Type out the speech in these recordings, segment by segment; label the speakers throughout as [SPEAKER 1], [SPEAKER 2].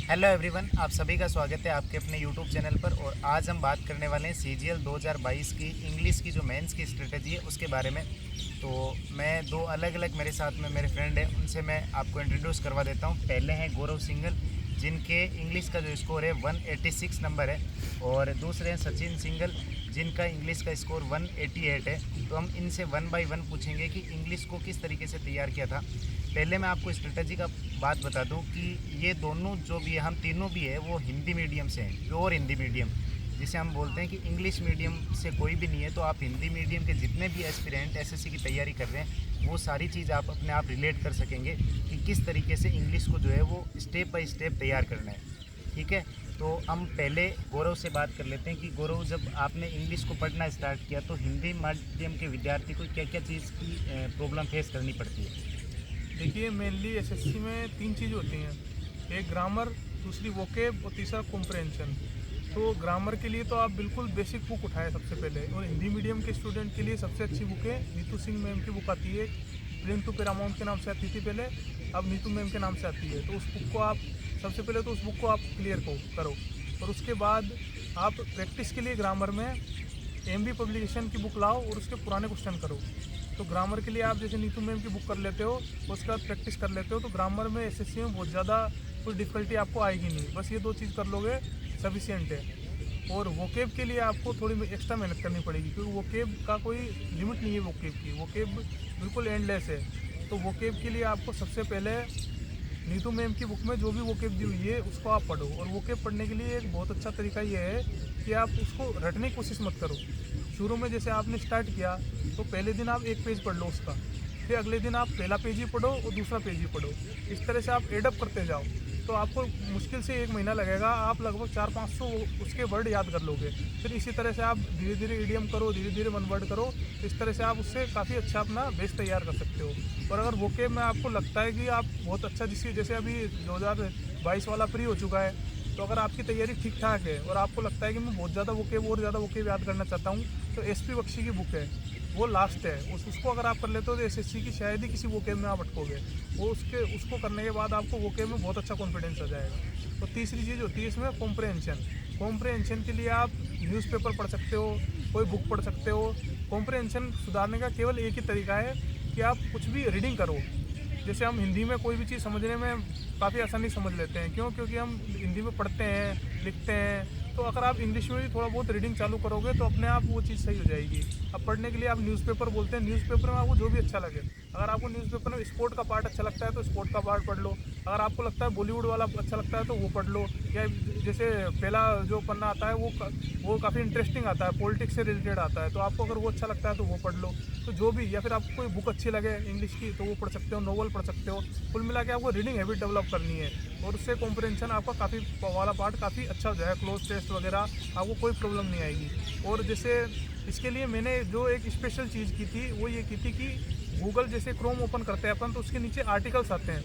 [SPEAKER 1] Hello everyone, आप सभी का स्वागत है आपके अपने यूट्यूब चैनल पर। और आज हम बात करने वाले हैं CGL 2022 की इंग्लिश की जो मेंस की स्ट्रेटजी है उसके बारे में। तो मैं दो अलग अलग मेरे साथ में मेरे फ्रेंड हैं, उनसे मैं आपको इंट्रोड्यूस करवा देता हूं। पहले हैं गौरव सिंघल, जिनके इंग्लिश का जो स्कोर है 186 नंबर है। और दूसरे हैं सचिन सिंघल, जिनका इंग्लिश का स्कोर 188 है। तो हम इनसे वन बाय वन पूछेंगे कि इंग्लिश को किस तरीके से तैयार किया था। पहले मैं आपको स्ट्रेटजी का बात बता दूं कि ये दोनों जो भी है, हम तीनों भी है, वो हिंदी मीडियम से हैं, प्योर हिंदी मीडियम, जिसे हम बोलते हैं कि इंग्लिश मीडियम से कोई भी नहीं है। तो आप हिंदी मीडियम के जितने भी एस्पिरेंट SSC की तैयारी कर रहे हैं, वो सारी चीज़ आप अपने आप रिलेट कर सकेंगे कि किस तरीके से इंग्लिश को जो है वो स्टेप बाय स्टेप तैयार करना है। ठीक है, तो हम पहले गौरव से बात कर लेते हैं कि गौरव, जब आपने इंग्लिश को पढ़ना स्टार्ट किया तो हिंदी माध्यम के विद्यार्थी को क्या क्या चीज़ की प्रॉब्लम फेस करनी पड़ती है?
[SPEAKER 2] देखिए, मेनली एसएससी में तीन चीज़ होती हैं। एक ग्रामर, दूसरी वोकेब और तीसरा कॉम्प्रहेंशन। तो ग्रामर के लिए तो आप बिल्कुल बेसिक बुक उठाएं सबसे पहले। और हिंदी मीडियम के स्टूडेंट के लिए सबसे अच्छी बुक है नीतू सिंह मैम की बुक आती है, प्लेन टू पैरामाउंट के नाम से आती थी पहले, अब नीतू मैम के नाम से आती है। तो उस बुक को आप सबसे पहले तो उस बुक को आप क्लियर करो। और उसके बाद आप प्रैक्टिस के लिए ग्रामर में MB पब्लिकेशन की बुक लाओ और उसके पुराने क्वेश्चन करो। तो ग्रामर के लिए आप जैसे नीतू मैम की बुक कर लेते हो, उसके बाद प्रैक्टिस कर लेते हो, तो ग्रामर में एसएससी में बहुत ज़्यादा कोई डिफ़िकल्टी आपको आएगी नहीं। बस ये दो चीज़ कर लोगे सफिशिएंट है। और वोकेब के लिए आपको थोड़ी एक्स्ट्रा मेहनत करनी पड़ेगी, क्योंकि वोकेब का कोई लिमिट नहीं है। वोकेब की बिल्कुल एंडलेस है। तो वोकेब के लिए आपको सबसे पहले नीतू मैम की बुक में जो भी वोकेब दी हुई है उसको आप पढ़ो। और वोकेब पढ़ने के लिए एक बहुत अच्छा तरीका ये है कि आप उसको रटने की कोशिश मत करो। शुरू में जैसे आपने स्टार्ट किया तो पहले दिन आप एक पेज पढ़ लो उसका, फिर अगले दिन आप पहला पेज ही पढ़ो और दूसरा पेज ही पढ़ो। इस तरह से आप एडअप करते जाओ। तो आपको मुश्किल से 1 महीना लगेगा, आप लगभग 400-500 उसके वर्ड याद कर लोगे। फिर इसी तरह से आप धीरे धीरे इडियम करो, धीरे धीरे वन वर्ड करो। इस तरह से आप उससे काफ़ी अच्छा अपना बेस तैयार कर सकते हो। और अगर वोकेब में आपको लगता है कि आप बहुत अच्छा, जैसे अभी 2022 वाला प्री हो चुका है, तो अगर आपकी तैयारी ठीक ठाक है और आपको लगता है कि मैं बहुत ज़्यादा वोकेब याद करना चाहता हूँ, तो SP बख्शी की बुक है, वो लास्ट है। उसको अगर आप कर लेते हो तो SSC की शायद ही किसी वोकेब में आप अटकोगे। वो उसको करने के बाद आपको वोकेब में बहुत अच्छा कॉन्फिडेंस आ जाएगा। तो तीसरी चीज़ होती है इसमें कॉम्प्रहेंशन के लिए आप न्यूज़पेपर पढ़ सकते हो, कोई बुक पढ़ सकते हो। कॉम्प्रहेंशन सुधारने का केवल एक ही तरीका है कि आप कुछ भी रीडिंग करो। जैसे हम हिंदी में कोई भी चीज़ समझने में काफ़ी आसानी समझ लेते हैं, क्योंकि हम हिंदी में पढ़ते हैं, लिखते हैं। तो अगर आप इंग्लिश में भी थोड़ा बहुत रीडिंग चालू करोगे तो अपने आप वो चीज़ सही हो जाएगी। अब पढ़ने के लिए आप न्यूज़पेपर बोलते हैं, न्यूज़पेपर में आपको जो भी अच्छा लगे। अगर आपको न्यूज़पेपर में स्पोर्ट का पार्ट अच्छा लगता है तो स्पोर्ट का पार्ट पढ़ लो। अगर आपको लगता है बॉलीवुड वाला अच्छा लगता है तो वो पढ़ लो। या जैसे पहला जो पन्ना आता है वो काफ़ी इंटरेस्टिंग आता है, पॉलिटिक्स से रिलेटेड आता है, तो आपको अगर वो अच्छा लगता है तो वो पढ़ लो। तो जो भी, या फिर आपको कोई बुक अच्छी लगे इंग्लिश की तो वो पढ़ सकते हो, नोवेल पढ़ सकते हो। कुल मिला के आपको रीडिंग हैबिट डेवलप करनी है और उससे कॉम्प्रहेंशन आपका काफ़ी वाला पार्ट काफ़ी अच्छा हो जाएगा। क्लोज टेस्ट वगैरह आपको कोई प्रॉब्लम नहीं आएगी। और जैसे इसके लिए मैंने जो एक स्पेशल चीज़ की थी वो ये की थी कि गूगल जैसे क्रोम ओपन करते हैं अपन, तो उसके नीचे आर्टिकल्स आते हैं,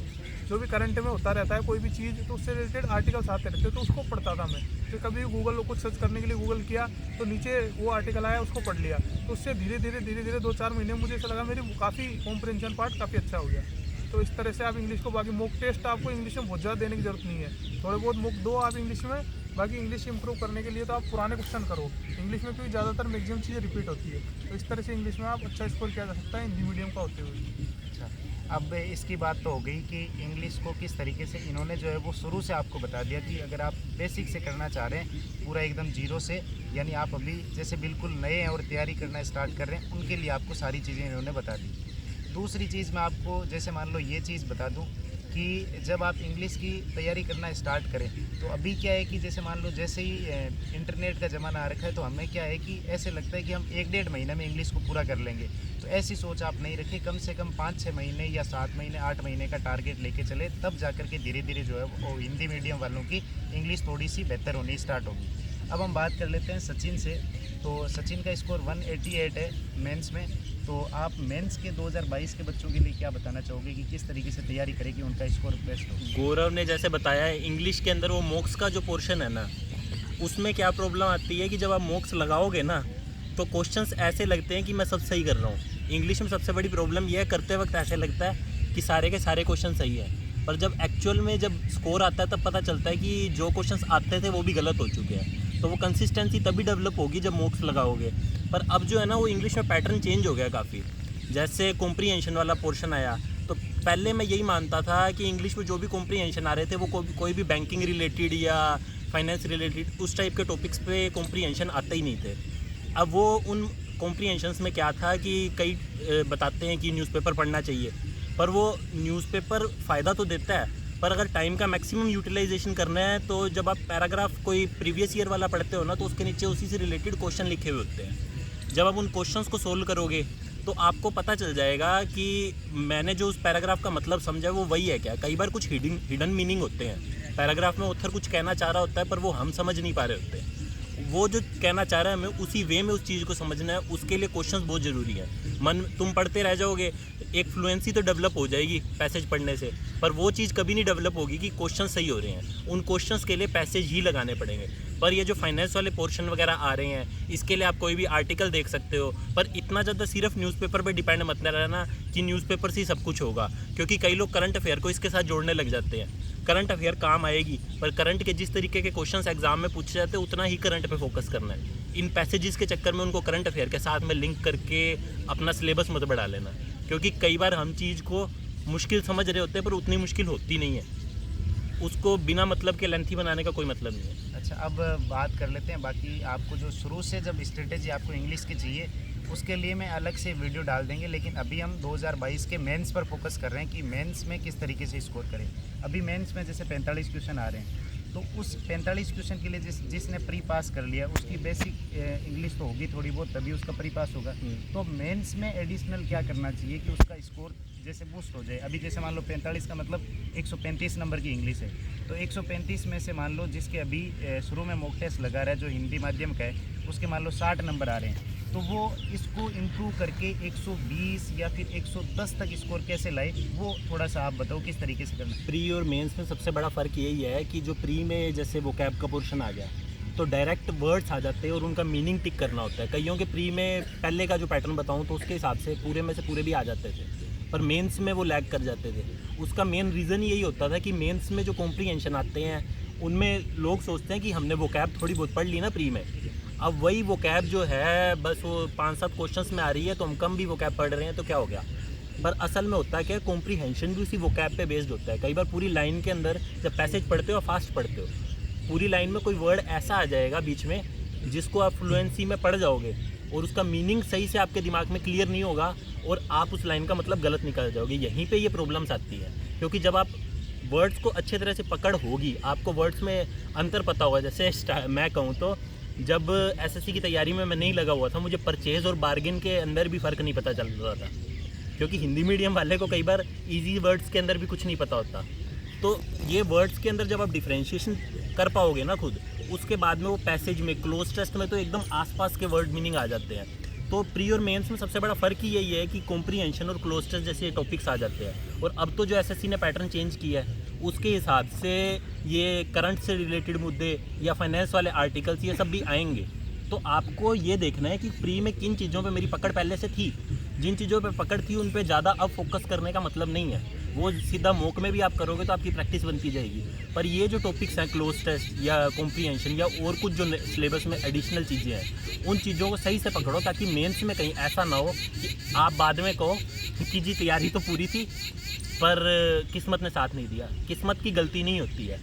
[SPEAKER 2] जो भी करंट में होता रहता है कोई भी चीज़, तो उससे रिलेटेड आर्टिकल्स आते रहते हैं। तो उसको पढ़ता था मैं। फिर कभी गूगल को कुछ सर्च करने के लिए गूगल किया तो नीचे वो आर्टिकल आया, उसको पढ़ लिया। तो उससे धीरे धीरे 2-4 महीने मुझे ऐसा लगा मेरी काफ़ी कॉम्प्रहेंशन पार्ट काफ़ी अच्छा हो गया। तो इस तरह से आप इंग्लिश को, बाकी मॉक टेस्ट आपको इंग्लिश में बहुत ज़्यादा देने की ज़रूरत नहीं है। थोड़े बहुत मॉक दो आप इंग्लिश में, बाकी इंग्लिश इंप्रूव करने के लिए तो आप पुराने क्वेश्चन करो इंग्लिश में, क्योंकि ज़्यादातर मैक्सिमम चीज़ें रिपीट होती है। तो इस तरह से इंग्लिश में आप अच्छा स्कोर किया जा सकता है हिंदी मीडियम का होते हुए।
[SPEAKER 1] अच्छा, अब इसकी बात तो हो गई कि इंग्लिश को किस तरीके से इन्होंने जो है वो शुरू से आपको बता दिया कि अगर आप बेसिक से करना चाह रहे हैं, पूरा एकदम जीरो से, यानी आप अभी जैसे बिल्कुल नए हैं और तैयारी करना स्टार्ट कर रहे हैं, उनके लिए आपको सारी चीज़ें इन्होंने बता दी। दूसरी चीज़ मैं आपको जैसे मान लो ये चीज़ बता दूं कि जब आप इंग्लिश की तैयारी करना स्टार्ट करें तो अभी क्या है कि जैसे मान लो जैसे ही इंटरनेट का ज़माना आ रखा है, तो हमें क्या है कि ऐसे लगता है कि हम 1-1.5 महीने में इंग्लिश को पूरा कर लेंगे। तो ऐसी सोच आप नहीं रखें, कम से कम 5-6 महीने या 7 महीने 8 महीने का टारगेट लेके चले, तब जा कर के धीरे धीरे जो है वो हिंदी मीडियम वालों की इंग्लिश थोड़ी सी बेहतर होनी स्टार्ट होगी। अब हम बात कर लेते हैं सचिन से। तो सचिन का स्कोर 188 है मेंस में। तो आप मेंस के 2022 के बच्चों के लिए क्या बताना चाहोगे कि किस तरीके से तैयारी करें कि उनका स्कोर बेस्ट हो?
[SPEAKER 3] गौरव ने जैसे बताया है, इंग्लिश के अंदर वो मॉक्स का जो पोर्शन है ना, उसमें क्या प्रॉब्लम आती है कि जब आप मॉक्स लगाओगे ना तो क्वेश्चंस ऐसे लगते हैं कि मैं सब सही कर रहा हूँ। इंग्लिश में सबसे बड़ी प्रॉब्लम यह है, करते वक्त ऐसे लगता है कि सारे के सारे क्वेश्चन सही है। पर जब एक्चुअल में जब स्कोर आता है तब पता चलता है कि जो क्वेश्चंस आते थे वो भी गलत हो चुके हैं। तो वो कंसिस्टेंसी तभी डेवलप होगी जब मॉक्स लगाओगे। पर अब जो है ना वो इंग्लिश में पैटर्न चेंज हो गया काफ़ी। जैसे कॉम्प्रीहेंशन वाला पोर्शन आया, तो पहले मैं यही मानता था कि इंग्लिश में जो भी कॉम्प्रीहेंशन आ रहे थे वो कोई भी बैंकिंग रिलेटेड या फाइनेंस रिलेटेड उस टाइप के टॉपिक्स पे कॉम्प्रीहेंशन आते ही नहीं थे। अब वो उन कॉम्प्रीहेंशंस में क्या था कि कई बताते हैं कि न्यूज़पेपर पढ़ना चाहिए, पर वो न्यूज़पेपर फ़ायदा तो देता है, पर अगर टाइम का मैक्सिमम यूटिलाइजेशन करना है तो जब आप पैराग्राफ कोई प्रीवियस ईयर वाला पढ़ते हो ना, तो उसके नीचे उसी से रिलेटेड क्वेश्चन लिखे हुए होते हैं। जब आप उन क्वेश्चंस को सोल्व करोगे तो आपको पता चल जाएगा कि मैंने जो उस पैराग्राफ का मतलब समझा वो वही है क्या। कई बार कुछ हिडन मीनिंग होते हैं पैराग्राफ में, ऑथर कुछ कहना चाह रहा होता है पर वो हम समझ नहीं पा रहे होते हैं। वो जो कहना चाह रहा है हमें उसी वे में उस चीज़ को समझना है, उसके लिए क्वेश्चंस बहुत ज़रूरी है। तुम पढ़ते रह जाओगे, एक फ्लुएंसी तो डेवलप हो जाएगी पैसेज पढ़ने से, पर वो चीज़ कभी नहीं डेवलप होगी कि क्वेश्चन सही हो रहे हैं। उन क्वेश्चंस के लिए पैसेज ही लगाने पड़ेंगे। पर ये जो फाइनेंस वाले पोर्शन वगैरह आ रहे हैं, इसके लिए आप कोई भी आर्टिकल देख सकते हो, पर इतना ज़्यादा सिर्फ न्यूज़पेपर पे डिपेंड मत रहना कि न्यूज़पेपर से ही सब कुछ होगा, क्योंकि कई लोग करंट अफेयर को इसके साथ जोड़ने लग जाते हैं। करंट अफेयर काम आएगी, पर करंट के जिस तरीके के क्वेश्चंस एग्जाम में पूछे जाते हैं उतना ही करंट पे फोकस करना है। इन पैसेजेस के चक्कर में उनको करंट अफेयर के साथ में लिंक करके अपना सिलेबस मत बढ़ा लेना, क्योंकि कई बार हम चीज़ को मुश्किल समझ रहे होते हैं पर उतनी मुश्किल होती नहीं है। उसको बिना मतलब के लेंथी बनाने का कोई मतलब नहीं है।
[SPEAKER 1] अच्छा, अब बात कर लेते हैं बाकी आपको जो शुरू से जब स्ट्रेटेजी आपको इंग्लिश की चाहिए उसके लिए मैं अलग से वीडियो डाल देंगे, लेकिन अभी हम 2022 के मेंस पर फोकस कर रहे हैं कि मेंस में किस तरीके से स्कोर करें। अभी मेंस में जैसे 45 क्वेश्चन आ रहे हैं, तो उस 45 क्वेश्चन के लिए जिसने प्री पास कर लिया उसकी बेसिक इंग्लिश तो होगी थोड़ी बहुत, तभी उसका प्री पास होगा। तो मेंस में एडिशनल क्या करना चाहिए कि उसका स्कोर जैसे बूस्ट हो जाए। अभी जैसे मान लो 45 का मतलब 135 नंबर की इंग्लिश है, तो 135 में से मान लो जिसके अभी शुरू में मॉक टेस्ट लगा रहा है जो हिंदी माध्यम का है, उसके मान लो 60 नंबर आ रहे हैं, तो वो इसको इम्प्रूव करके 120 या फिर 110 तक स्कोर कैसे लाए, वो थोड़ा सा आप बताओ किस तरीके से करना।
[SPEAKER 3] प्री और मेंस में सबसे बड़ा फ़र्क यही है कि जो प्री में जैसे वोकैब का पोर्शन आ गया तो डायरेक्ट वर्ड्स आ जाते हैं और उनका मीनिंग टिक करना होता है। कईयों के प्री में पहले का जो पैटर्न बताऊं तो उसके हिसाब से पूरे में से पूरे भी आ जाते थे, पर मेंस में वो लैग कर जाते थे। उसका मेन रीज़न यही होता था कि मेंस में जो कॉम्प्रीहेंशन आते हैं उनमें लोग सोचते हैं कि हमने वोकैब थोड़ी बहुत पढ़ ली ना प्री में, अब वही वोकैब जो है बस वो 5-7 क्वेश्चंस में आ रही है तो हम कम भी वोकैब पढ़ रहे हैं तो क्या हो गया। पर असल में होता है क्या, कॉम्प्रीहेंशन भी उसी वोकैब पे बेस्ड होता है। कई बार पूरी लाइन के अंदर जब पैसेज पढ़ते हो फास्ट पढ़ते हो, पूरी लाइन में कोई वर्ड ऐसा आ जाएगा बीच में जिसको आप फ्लुएंसी में पढ़ जाओगे और उसका मीनिंग सही से आपके दिमाग में क्लियर नहीं होगा और आप उस लाइन का मतलब गलत निकाल जाओगे। यहीं पे ये प्रॉब्लम्स आती है, क्योंकि जब आप वर्ड्स को अच्छे तरह से पकड़ होगी, आपको वर्ड्स में अंतर पता होगा। जैसे मैं कहूँ तो जब एसएससी की तैयारी में मैं नहीं लगा हुआ था, मुझे परचेज़ और बार्गेन के अंदर भी फ़र्क नहीं पता चल रहा था, क्योंकि हिंदी मीडियम वाले को कई बार इजी वर्ड्स के अंदर भी कुछ नहीं पता होता। तो ये वर्ड्स के अंदर जब आप डिफ्रेंशिएशन कर पाओगे ना खुद, उसके बाद में वो पैसेज में क्लोज टेस्ट में तो एकदम आसपास के वर्ड मीनिंग आ जाते हैं। तो प्री और मेंस में सबसे बड़ा फ़र्क ही यही है कि कॉम्प्रीहेंशन और क्लोज टेस्ट जैसे टॉपिक्स आ जाते हैं। और अब तो जो एसएससी ने पैटर्न चेंज किया है उसके हिसाब से ये करंट से रिलेटेड मुद्दे या फाइनेंस वाले आर्टिकल्स ये सब भी आएंगे। तो आपको ये देखना है कि प्री में किन चीज़ों पे मेरी पकड़ पहले से थी, जिन चीज़ों पे पकड़ थी उन पे ज़्यादा अब फोकस करने का मतलब नहीं है। वो सीधा मॉक में भी आप करोगे तो आपकी प्रैक्टिस बनती जाएगी। पर ये जो टॉपिक्स हैं क्लोज टेस्ट या कॉम्प्रीहेंशन या और कुछ जो सिलेबस में एडिशनल चीज़ें हैं, उन चीज़ों को सही से पकड़ो, ताकि मेंस में कहीं ऐसा ना हो कि आप बाद में कहो कि जी तैयारी तो पूरी थी पर किस्मत ने साथ नहीं दिया। किस्मत की गलती नहीं होती है,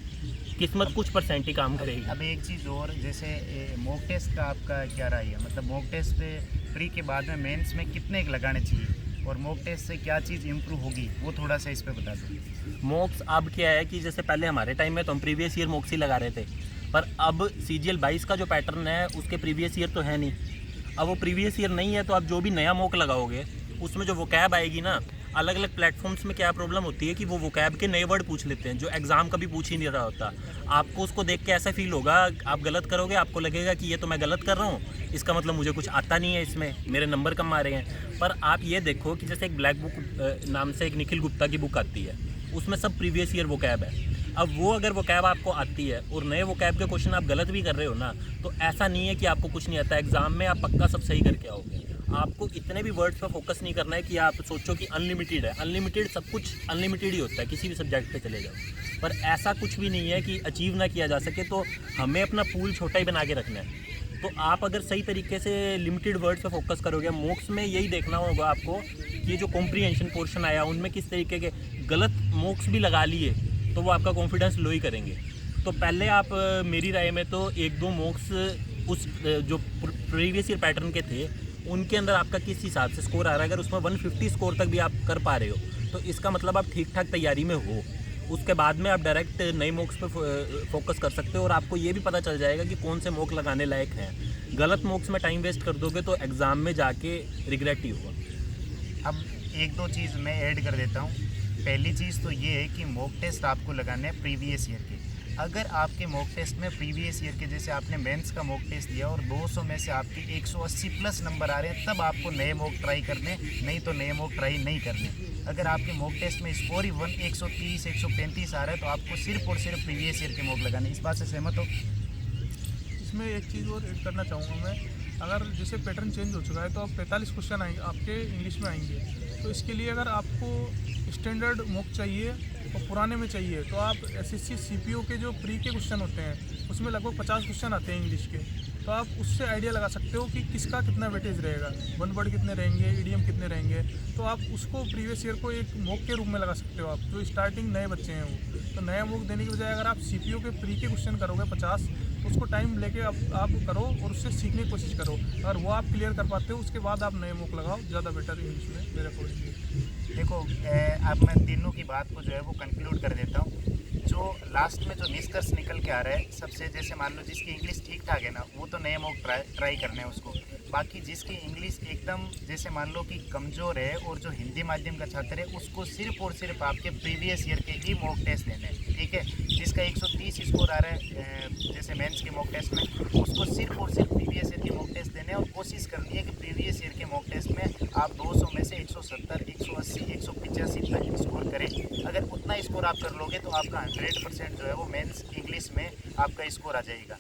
[SPEAKER 3] किस्मत कुछ % ही काम करेगी।
[SPEAKER 1] अब एक चीज़ और, जैसे मॉक टेस्ट का आपका क्या राय है, मतलब मॉक टेस्ट प्री के बाद में मेंस में कितने लगाने चाहिए और मॉक टेस्ट से क्या चीज़ इम्प्रूव होगी, वो थोड़ा सा इस पर बता दो।
[SPEAKER 3] मॉक्स अब क्या है कि जैसे पहले हमारे टाइम में तो हम प्रीवियस ईयर मॉक्स ही लगा रहे थे, पर अब CGL 22 का जो पैटर्न है उसके प्रीवियस ईयर तो है नहीं। अब वो प्रीवियस ईयर नहीं है तो आप जो भी नया मॉक लगाओगे उसमें जो वोकैब आएगी ना, अलग अलग प्लेटफॉर्म्स में क्या प्रॉब्लम होती है कि वो वोकैब के नए वर्ड पूछ लेते हैं जो एग्ज़ाम कभी पूछ ही नहीं रहा होता। आपको उसको देख के ऐसा फील होगा, आप गलत करोगे, आपको लगेगा कि ये तो मैं गलत कर रहा हूँ, इसका मतलब मुझे कुछ आता नहीं है, इसमें मेरे नंबर कम आ रहे हैं। पर आप ये देखो कि जैसे एक ब्लैक बुक नाम से एक निखिल गुप्ता की बुक आती है, उसमें सब प्रीवियस ईयर वोकैब है। अब वो अगर वोकैब आपको आती है और नए वोकैब के क्वेश्चन आप गलत भी कर रहे हो ना, तो ऐसा नहीं है कि आपको कुछ नहीं आता। एग्ज़ाम में आप पक्का सब सही करके आओगे। आपको इतने भी वर्ड्स पर फोकस नहीं करना है कि आप सोचो कि अनलिमिटेड है। अनलिमिटेड सब कुछ अनलिमिटेड ही होता है, किसी भी सब्जेक्ट पे चले जाओ। पर ऐसा कुछ भी नहीं है कि अचीव ना किया जा सके, तो हमें अपना पूल छोटा ही बना के रखना है। तो आप अगर सही तरीके से लिमिटेड वर्ड्स पे फोकस करोगे, मॉक्स में यही देखना होगा आपको कि ये जो कॉम्प्रीहेंशन पोर्शन आया उनमें किस तरीके के गलत मॉक्स भी लगा लिए तो वो आपका कॉन्फिडेंस लो ही करेंगे। तो पहले आप मेरी राय में तो 1-2 मॉक्स उस जो प्रीवियस ईयर पैटर्न के थे उनके अंदर आपका किस हिसाब से स्कोर आ रहा है। अगर उसमें 150 स्कोर तक भी आप कर पा रहे हो तो इसका मतलब आप ठीक ठाक तैयारी में हो। उसके बाद में आप डायरेक्ट नए मॉक्स पे फोकस कर सकते हो और आपको ये भी पता चल जाएगा कि कौन से मॉक लगाने लायक हैं। गलत मॉक्स में टाइम वेस्ट कर दोगे तो एग्ज़ाम में जाके रिग्रेट ही होगा।
[SPEAKER 1] अब 1-2 चीज़ मैं ऐड कर देता हूँ। पहली चीज़ तो ये है कि मॉक टेस्ट आपको लगाने हैं प्रीवियस ईयर के। अगर आपके मॉक टेस्ट में प्रीवियस ईयर के, जैसे आपने मेंस का मॉक टेस्ट दिया और 200 में से आपके 180 प्लस नंबर आ रहे हैं, तब आपको नए मॉक ट्राई करने, नहीं तो नए मॉक ट्राई नहीं करने। अगर आपके मॉक टेस्ट में स्कोर ही 130, 135 आ रहा है तो आपको सिर्फ और सिर्फ प्रीवियस ईयर के मॉक लगाने। इस बात से सहमत हो?
[SPEAKER 2] इसमें एक चीज़ और ऐड करना चाहूँगा मैं। अगर जैसे पैटर्न चेंज हो चुका है तो अब 45 क्वेश्चन आएंगे आपके इंग्लिश में आएंगे। तो इसके लिए अगर आपको स्टैंडर्ड मॉक चाहिए और पुराने में चाहिए तो आप एसएससी सीपीओ के जो प्री के क्वेश्चन होते हैं उसमें लगभग 50 क्वेश्चन आते हैं इंग्लिश के। तो आप उससे आइडिया लगा सकते हो कि किसका कितना वेटेज रहेगा, वन वर्ड कितने रहेंगे, ईडीएम कितने रहेंगे। तो आप उसको प्रीवियस ईयर को एक मॉक के रूप में लगा सकते हो। आप जो स्टार्टिंग नए बच्चे हैं वो, तो नया मॉक देने की बजाय अगर आप सीपीओ के प्री के क्वेश्चन करोगे 50, तो उसको टाइम लेके आप करो और उससे सीखने की कोशिश करो। अगर वो आप क्लियर कर पाते हो उसके बाद आप नए मॉक लगाओ, ज़्यादा बेटर इंग्लिश में मेरे अकॉर्डिंग।
[SPEAKER 1] देखो, अब मैं तीनों की बात को जो है वो कंक्लूड कर देता हूँ। जो लास्ट में जो निष्कर्ष निकल के आ रहा है सबसे, जैसे मान लो जिसकी इंग्लिश ठीक ठाक है ना, वो तो नए मॉक ट्राई करने हैं उसको। बाकी जिसकी इंग्लिश एकदम जैसे मान लो कि कमज़ोर है और जो हिंदी माध्यम का छात्र है उसको सिर्फ और सिर्फ आपके प्रीवियस ईयर के ही मॉक टेस्ट देने हैं, ठीक है। जिसका 130 स्कोर आ रहा है जैसे मेंस के मॉक टेस्ट में, उसको सिर्फ और सिर्फ प्रीवियस ईयर के मॉक टेस्ट देने हैं और कोशिश करनी है कि प्रीवियस ईयर के मॉक टेस्ट में आप 200 में से 170, 180, 185 तक स्कोर करें। अगर उतना स्कोर आप कर लोगे तो आपका 100% जो है वो मेंस इंग्लिश में आपका स्कोर आ जाएगा,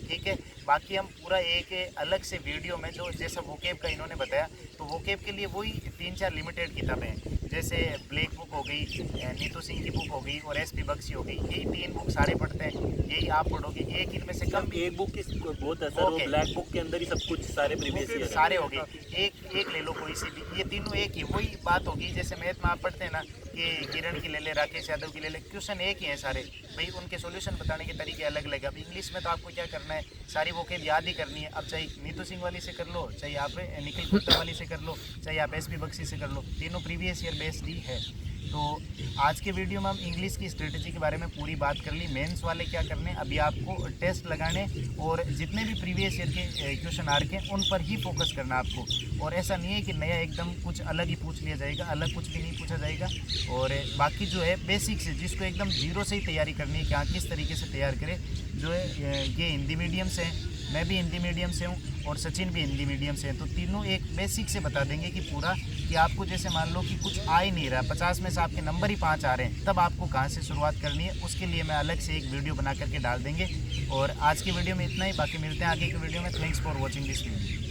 [SPEAKER 1] ठीक है। बाकी हम पूरा एक अलग से वीडियो में जो जैसा वोकेब का इन्होंने बताया, तो वोकेब के लिए वही 3-4 लिमिटेड किताबें हैं, जैसे ब्लैक बुक हो गई, नीतू सिंह की बुक हो गई और एसपी बख्शी हो गई। यही 3 बुक सारे पढ़ते हैं, यही आप पढ़ोगे। एक इनमें से कम
[SPEAKER 3] एक बुक की बहुत असर हो, ब्लैक बुक के अंदर ही सब कुछ सारे प्रीवियस ईयर
[SPEAKER 1] सारे हो गए। एक ले लो कोई सी भी, ये तीनों एक ही वही बात होगी। जैसे मैथ में आप पढ़ते हैं ना कि किरण की ले ले, राकेश यादव की ले ले, क्वेश्चन एक ही है सारे भाई, उनके सॉल्यूशन बताने के तरीके अलग अलग है। अब इंग्लिश में तो आपको क्या करना है, सारी वोकेब याद ही करनी है। अब चाहे नीतू सिंह वाली से कर लो, चाहे आप निखिल कुत्ता वाली से कर लो, चाहे आप एसपी बख्शी से कर लो, तीनों प्रीवियस ईयर बेस्ड ही है। तो आज के वीडियो में हम इंग्लिश की स्ट्रेटजी के बारे में पूरी बात कर ली। मेंस वाले क्या करने, अभी आपको टेस्ट लगाने और जितने भी प्रीवियस ईयर के क्वेश्चन आ रखे हैं उन पर ही फोकस करना आपको। और ऐसा नहीं है कि नया एकदम कुछ अलग ही पूछ लिया जाएगा, अलग कुछ भी नहीं पूछा जाएगा। और बाकी जो है बेसिक से, जिसको एकदम जीरो से ही तैयारी करनी है कि हाँ किस तरीके से तैयार करें, जो है ये हिंदी मीडियम से हैं, मैं भी हिंदी मीडियम से हूँ और सचिन भी हिंदी मीडियम से हैं। तो तीनों एक बेसिक से बता देंगे कि पूरा, कि आपको जैसे मान लो कि कुछ आ ही नहीं रहा, 50 में से आपके नंबर ही 5 आ रहे हैं, तब आपको कहाँ से शुरुआत करनी है, उसके लिए मैं अलग से एक वीडियो बना करके डाल देंगे। और आज की वीडियो में इतना ही, बाकी मिलते हैं आगे की वीडियो में। Thanks for watching this video.